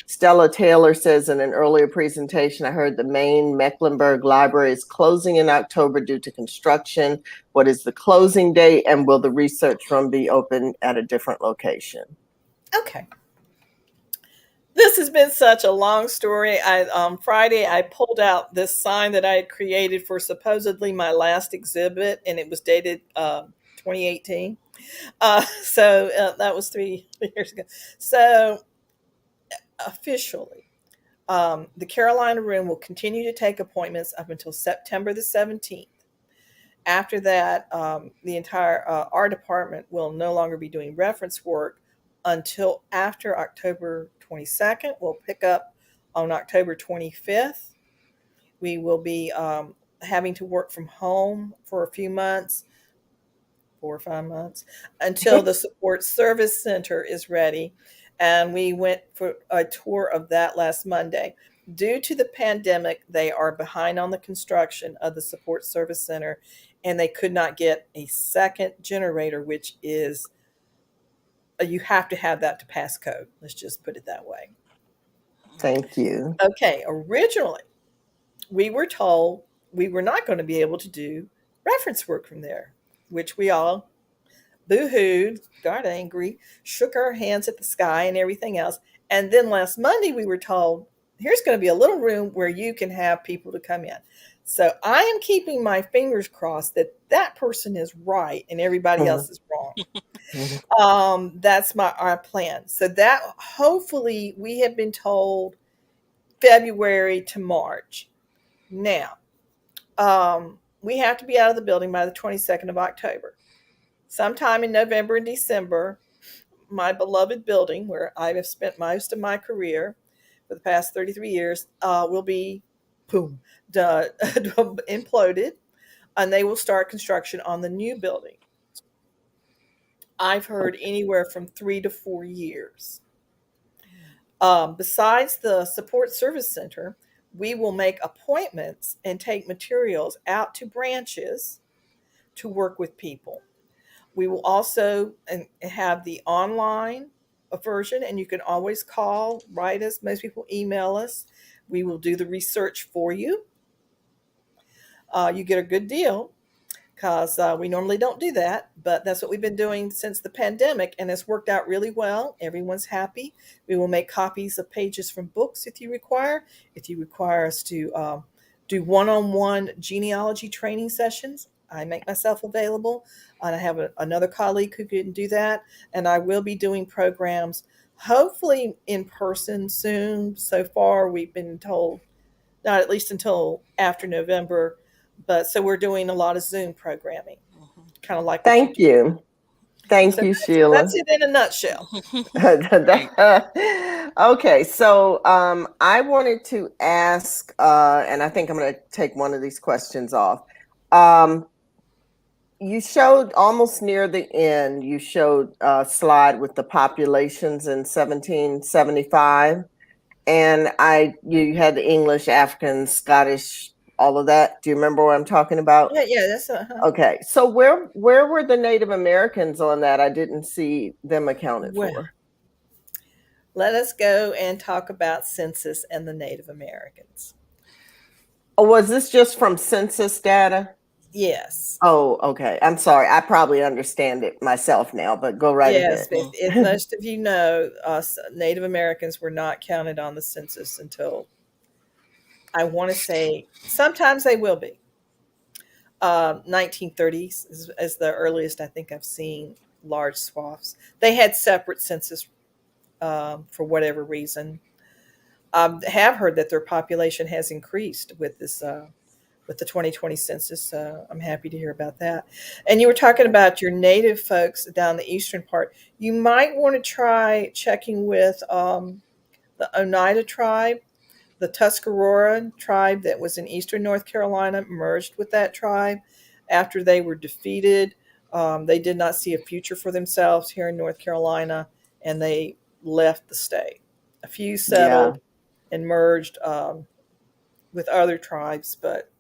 Stella Taylor says in an earlier presentation, I heard the main Mecklenburg Library is closing in October due to construction. What is the closing date, and will the research room be open at a different location? Okay. This has been such a long story. Friday, I pulled out this sign that I had created for supposedly my last exhibit, and it was dated 2018. So that was 3 years ago. So officially, the Carolina Room will continue to take appointments up until September the 17th. After that, the entire art department will no longer be doing reference work until after October 22nd. We'll pick up on October 25th. We will be having to work from home for a few months, 4 or 5 months, until the support service center is ready. And we went for a tour of that last Monday. Due to the pandemic, they are behind on the construction of the support service center, and they could not get a second generator, which is, you have to have that to pass code. Let's just put it that way. Thank you. Okay, originally, we were told we were not going to be able to do reference work from there, which we all boo-hooed, got angry, shook our hands at the sky and everything else. And then last Monday, we were told, here's going to be a little room where you can have people to come in. So I am keeping my fingers crossed that that person is right and everybody else is wrong. That's our plan. So that hopefully we have been told February to March. Now, we have to be out of the building by the 22nd of October. Sometime in November and December, my beloved building, where I have spent most of my career for the past 33 years, will be imploded, and they will start construction on the new building. I've heard anywhere from 3 to 4 years. Besides the support service center, we will make appointments and take materials out to branches to work with people. We will also have the online version, and you can always call, write us. Most people email us. We will do the research for you. You get a good deal because we normally don't do that, but that's what we've been doing since the pandemic, and it's worked out really well. Everyone's happy. We will make copies of pages from books if you require. If you require us to do one-on-one genealogy training sessions, I make myself available, and I have another colleague who can do that. And I will be doing programs, hopefully in person soon. So far, we've been told not at least until after November. But so we're doing a lot of Zoom programming, kind of like what you Thank do. you. Thank So you, that's Sheila. it in a nutshell. Great. Okay, so I wanted to ask, and I think I'm going to take one of these questions off. You showed almost near the end, you showed a slide with the populations in 1775. And you had the English, African, Scottish, all of that. Do you remember what I'm talking about? Yeah, that's Okay. So where were the Native Americans on that? I didn't see them accounted well. for. Let us go and talk about census and the Native Americans. Oh, was this just from census data? Yes. Oh, okay. I'm sorry. I probably understand it myself now, but go right Yes, ahead. if most of you know, Native Americans were not counted on the census until, I want to say, sometimes they will be. 1930s is the earliest I think I've seen large swaths. They had separate census for whatever reason. I have heard that their population has increased with this with the 2020 census. I'm happy to hear about that. And you were talking about your native folks down the eastern part. You might want to try checking with the Oneida tribe. The Tuscarora tribe that was in eastern North Carolina merged with that tribe after they were defeated. They did not see a future for themselves here in North Carolina, and they left the state. A few settled and merged with other tribes, but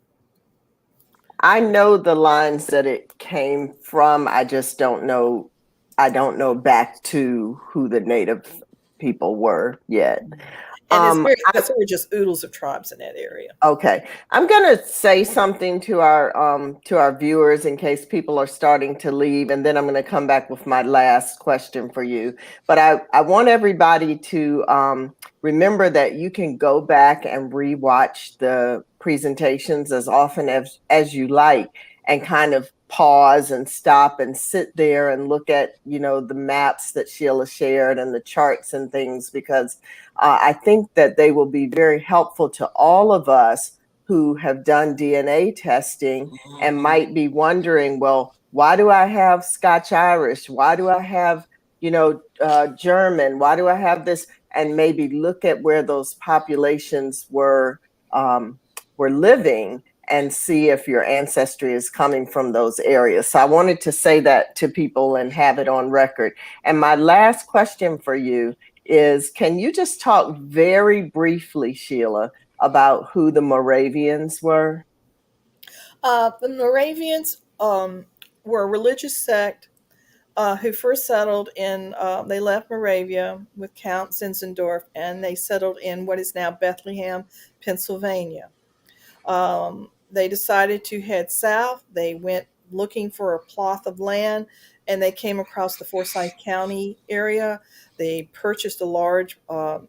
I know the lines that it came from. I just don't know. I don't know back to who the Native people were yet. and there were just oodles of tribes in that area. Okay, I'm going to say something to our viewers in case people are starting to leave, and then I'm going to come back with my last question for you. But I want everybody to remember that you can go back and rewatch the presentations as often as you like, and kind of pause and stop and sit there and look at the maps that Sheila shared and the charts and things, because I think that they will be very helpful to all of us who have done DNA testing and might be wondering, well, why do I have Scotch Irish? Why do I have, German? Why do I have this? And maybe look at where those populations were living and see if your ancestry is coming from those areas. So I wanted to say that to people and have it on record. And my last question for you is, can you just talk very briefly, Sheila, about who the Moravians were? The Moravians were a religious sect who first settled in, they left Moravia with Count Zinzendorf, and they settled in what is now Bethlehem, Pennsylvania. They decided to head south. They went looking for a plot of land, and they came across the Forsyth County area. They purchased a large lot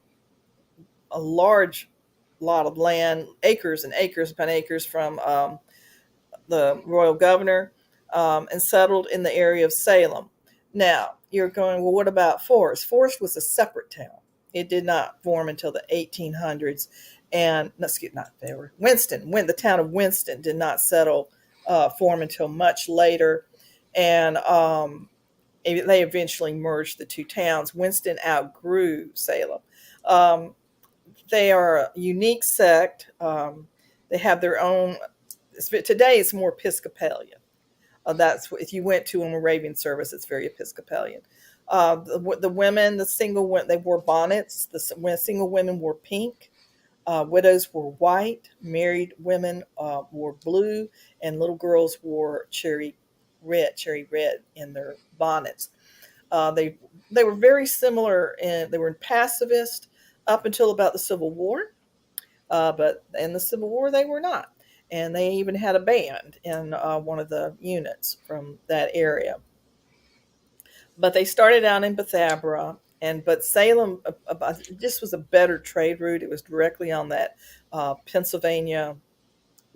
of land, acres and acres upon acres, from the royal governor, and settled in the area of Salem. Now, you're going, well, what about Forest? Forest was a separate town. It did not form until the 1800s. And, no, excuse not there. The town of Winston did not form until much later. And they eventually merged the two towns. Winston outgrew Salem. They are a unique sect. They have their own. Today, it's more Episcopalian. That's if you went to a Moravian service, it's very Episcopalian. The women, the single women, they wore bonnets. The single women wore pink. Widows wore white. Married women wore blue, and little girls wore cherry cherry red in their bonnets. They were very similar, and they were pacifist up until about the Civil War. But in the Civil War, they were not, and they even had a band in one of the units from that area. But they started out in Bethabara, but Salem just was a better trade route. It was directly on that Pennsylvania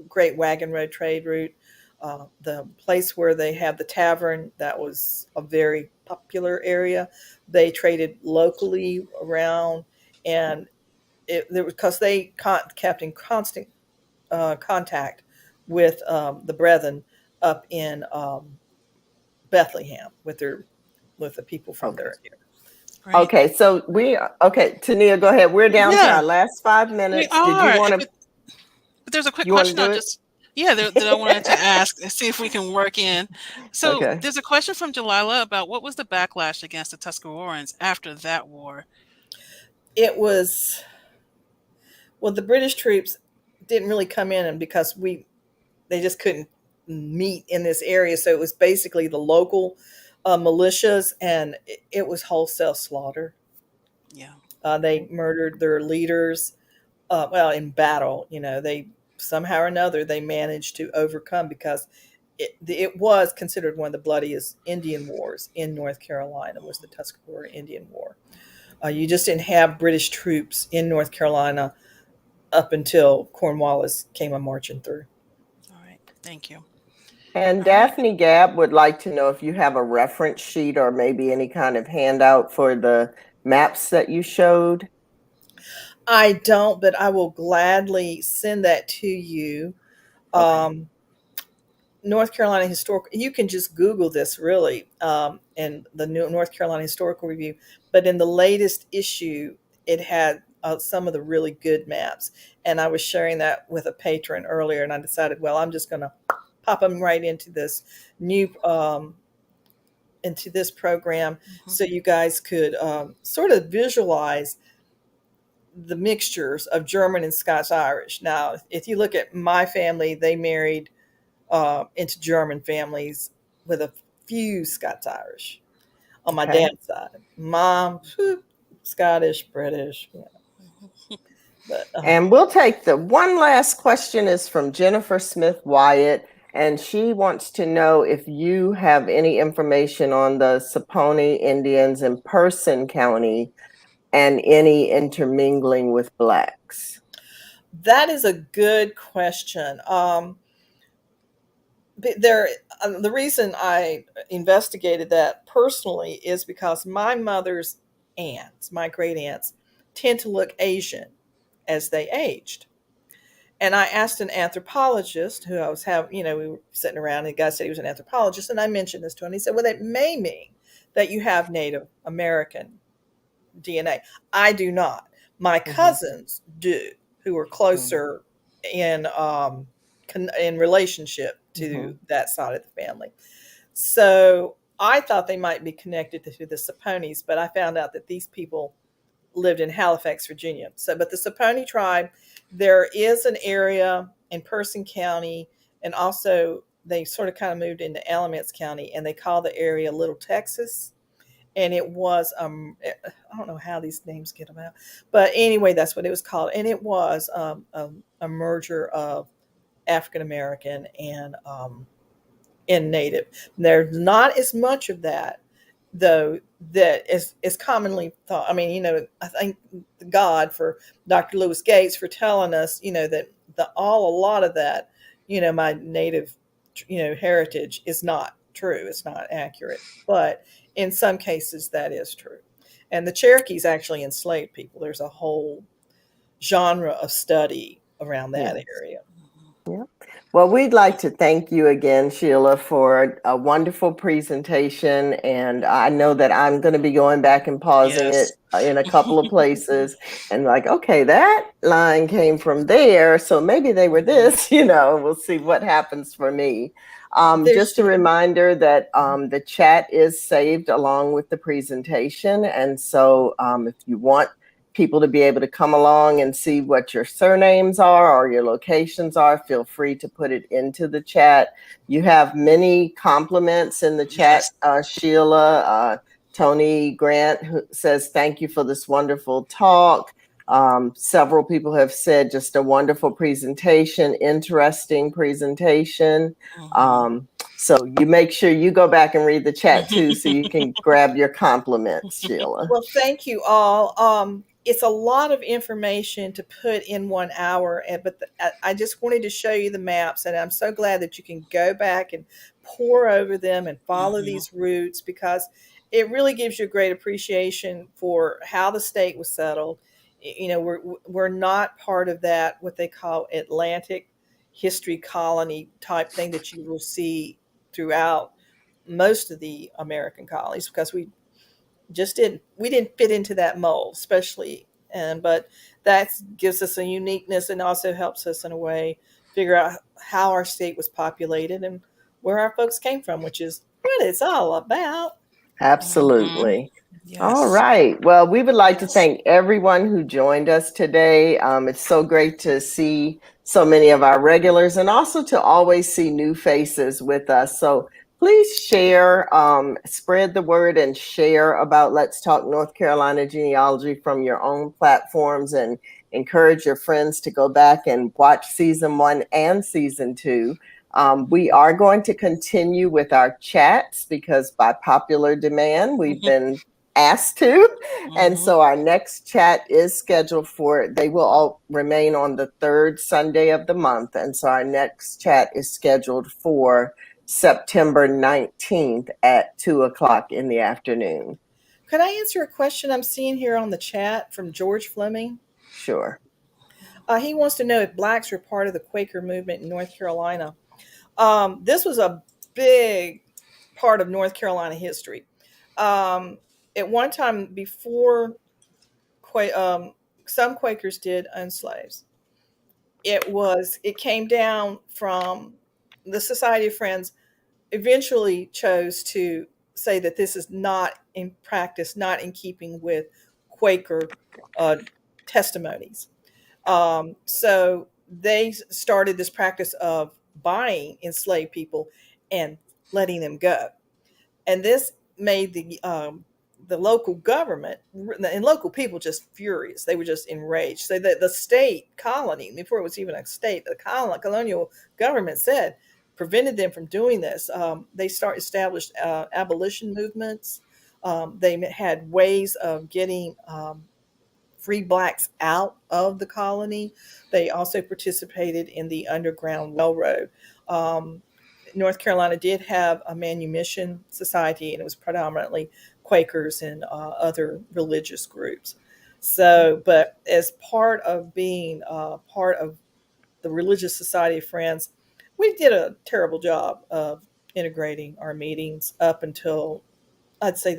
Great Wagon Road trade route. The place where they had the tavern, that was a very popular area. They traded locally around, and because they kept in constant contact with the brethren up in Bethlehem with the people from Okay. there. Great. Okay, so Tania, go ahead. We're down to Yeah, our last 5 we minutes. Did are. you want to? But there's a quick You want to question do I it? just, yeah, that I wanted to ask and see if we can work in. So Okay. there's a question from Delilah about what was the backlash against the Tuscaroraans after that war? It was, well, the British troops didn't really come in, and because they just couldn't meet in this area, so it was basically the local militias, and it was wholesale slaughter. Yeah. They murdered their leaders. Well, in battle, they somehow or another they managed to overcome, because it was considered one of the bloodiest Indian wars in North Carolina, was the Tuscarora Indian War. You just didn't have British troops in North Carolina up until Cornwallis came a marching through. All right. Thank you. And All right. Daphne Gabb would like to know if you have a reference sheet or maybe any kind of handout for the maps that you showed. I don't, but I will gladly send that to you. Okay. North Carolina Historical, you can just Google this really, and the new North Carolina Historical Review. But in the latest issue, it had some of the really good maps. And I was sharing that with a patron earlier, and I decided, well, I'm just going to pop them right into this new, into this program, so you guys could sort of visualize the mixtures of German and Scots Irish. Now, if you look at my family, they married into German families with a few Scots Irish on my Okay. dad's side. Mom, Scottish, British. But And we'll take the one last question is from Jennifer Smith Wyatt, and she wants to know if you have any information on the Saponi Indians in Person County and any intermingling with Blacks. that is a good question. The reason I investigated that personally is because my mother's aunts, my great aunts, tend to look Asian as they aged. And I asked an anthropologist who I was we were sitting around, and the guy said he was an anthropologist, and I mentioned this to him. He said, well, that may mean that you have Native American DNA. I do not. My cousins do, who are closer in relationship to that side of the family. So I thought they might be connected to the Saponis, but I found out that these people lived in Halifax, Virginia. So, but the Saponi tribe, there is an area in Person County, and also they sort of kind of moved into Alamance County, and they call the area Little Texas. And it was, I don't know how these names get about, but anyway, that's what it was called. And it was a merger of African American and Native. There's not as much of that, though, that is commonly thought. I mean, I thank God for Dr. Lewis Gates for telling us, that a lot of that, my Native, heritage is not true. It's not accurate, but in some cases that is true. And the Cherokees actually enslaved people. There's a whole genre of study around that area. Yeah. Well, we'd like to thank you again, Sheila, for a wonderful presentation. And I know that I'm going to be going back and pausing it in a couple of places and okay, that line came from there. So maybe they were this, we'll see what happens for me. Just a reminder that the chat is saved along with the presentation. And so if you want people to be able to come along and see what your surnames are or your locations are, feel free to put it into the chat. You have many compliments in the chat. Yes. Sheila, Tony Grant, who says, thank you for this wonderful talk. Several people have said just a wonderful presentation, interesting presentation. So you make sure you go back and read the chat too, so you can grab your compliments, Sheila. Well, thank you all. It's a lot of information to put in 1 hour, but I just wanted to show you the maps, and I'm so glad that you can go back and pore over them and follow these routes, because it really gives you a great appreciation for how the state was settled. You know, we're not part of that, what they call Atlantic history colony type thing that you will see throughout most of the American colonies, because we didn't fit into that mold, especially, but that gives us a uniqueness and also helps us in a way figure out how our state was populated and where our folks came from, which is what it's all about. Absolutely. Yes. All right. Well, we would like to thank everyone who joined us today. It's so great to see so many of our regulars, and also to always see new faces with us. So please share, spread the word and share about Let's Talk North Carolina Genealogy from your own platforms, and encourage your friends to go back and watch season 1 and season 2. We are going to continue with our chats, because by popular demand, we've been asked to. And so our next chat is scheduled they will all remain on the 3rd Sunday of the month. And so our next chat is scheduled for September 19th at 2:00 in the afternoon. Could I answer a question I'm seeing here on the chat from George Fleming? Sure. He wants to know if Blacks were part of the Quaker movement in North Carolina. This was a big part of North Carolina history. At one time, before some Quakers did own slaves, it came down from the Society of Friends. Eventually chose to say that this is not in practice, not in keeping with Quaker testimonies. So they started this practice of buying enslaved people and letting them go. And this made the local government and local people just furious. They were just enraged. So the state colony, before it was even a state, the colonial government prevented them from doing this. They established abolition movements. They had ways of getting free Blacks out of the colony. They also participated in the Underground Railroad. North Carolina did have a manumission society, and it was predominantly Quakers and other religious groups. So, but as part of being part of the Religious Society of Friends, we did a terrible job of integrating our meetings up until, I'd say,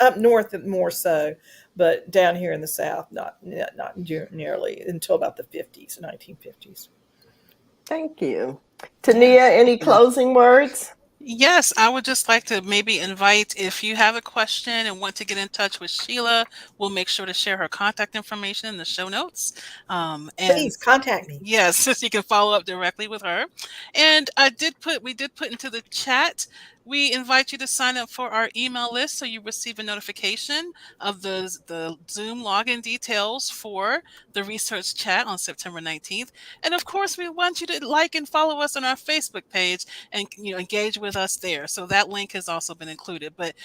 up north more so, but down here in the South, not nearly until about the 1950s. Thank you. Tania, any closing words? Yes, I would just like to maybe invite, if you have a question and want to get in touch with Sheila, we'll make sure to share her contact information in the show notes. And please contact me. Yes, so you can follow up directly with her. And we did put into the chat, we invite you to sign up for our email list so you receive a notification of the Zoom login details for the research chat on September 19th. And of course, we want you to like and follow us on our Facebook page and engage with us there. So that link has also been included. But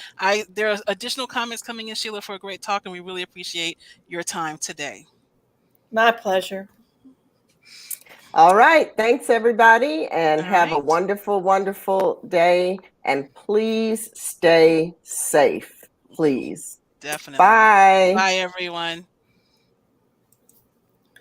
there are additional comments coming in, Sheila, for a great talk, and we really appreciate your time today. My pleasure. All right. Thanks, everybody, and have a wonderful, wonderful day. And please stay safe, please. Definitely. Bye. Bye, everyone.